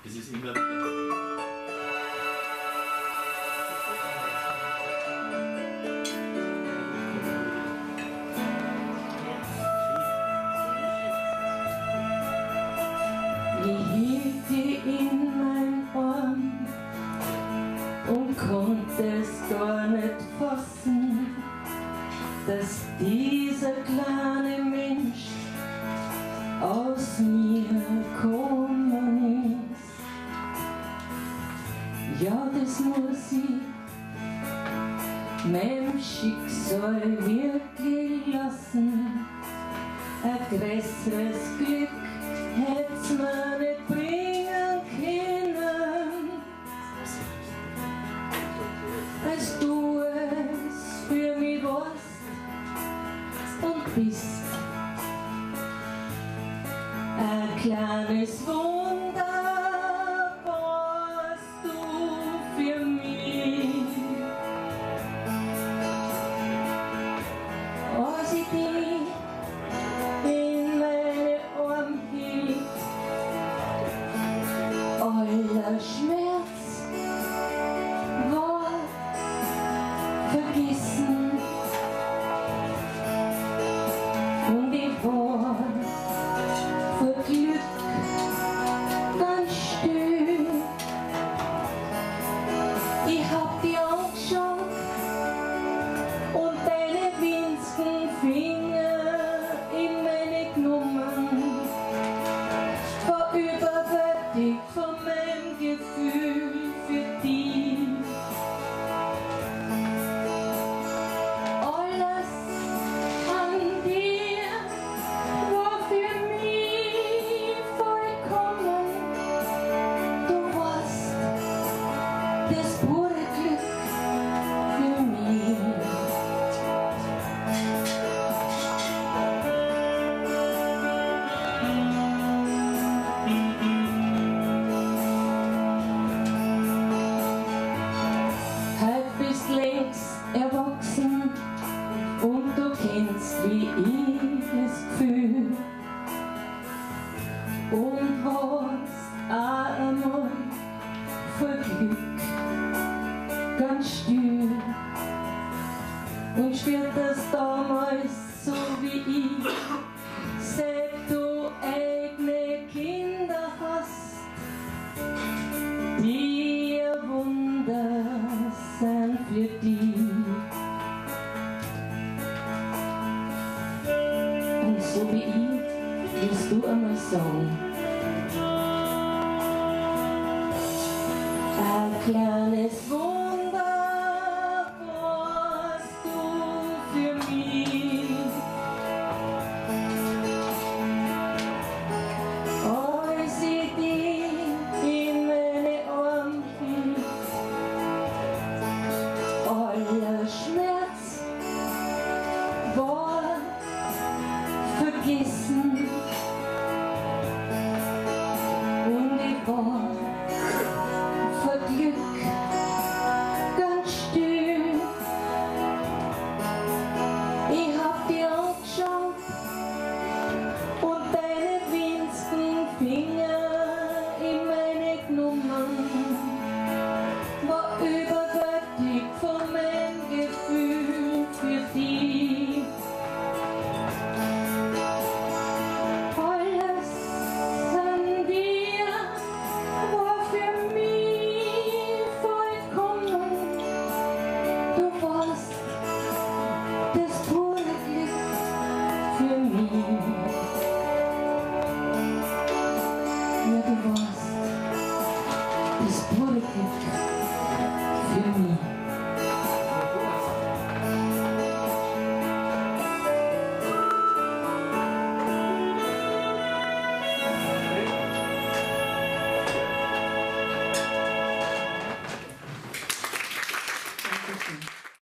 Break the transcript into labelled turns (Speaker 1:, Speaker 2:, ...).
Speaker 1: Es ist immer
Speaker 2: Ich hielt die in mein Arm und konnte es gar nicht fassen, dass dieser kleine Mensch aus mir gekommen ist. Ja, das muss ich meinem Schicksal wirklich lassen. Ein größeres Glück hätt's mir nicht bringen können, als du es für mich warst und bist. Ein kleines Wunder warst du für mich. Als ich dich in meine Arme hielt, aller Schmerz war vergessen und ich war vor Glück ganz still. Ich hab dich angeschaut und deine winzigen Finger in meine genommen, war überwältigt von meinem Gefühl für dich. Alles an dir war für mich vollkommen. Du warst das pure Glück für mich. Heute bist längst erwachsen und du kennst wie ich das Gefühl und hast auch einmal vor Glück ganz still und spürt das damals so wie ich, seit du eigene Kinder hast, die ein Wunder sind für dich. Und so wie ich wirst du einmal sagen, ein kleines Wunder warst du für mich. Als ich dich in meine Arme hielt, aller Schmerz war vergessen und ich war vor Glück ganz still. Ich hab dich angeschaut und deine winzigen Finger in meine genommen, war überwältigt von meinem Gefühl für dich. Alles an dir war für mich vollkommen. Du warst das pure Glück für mich. Ja, du warst das pure Glück für mich.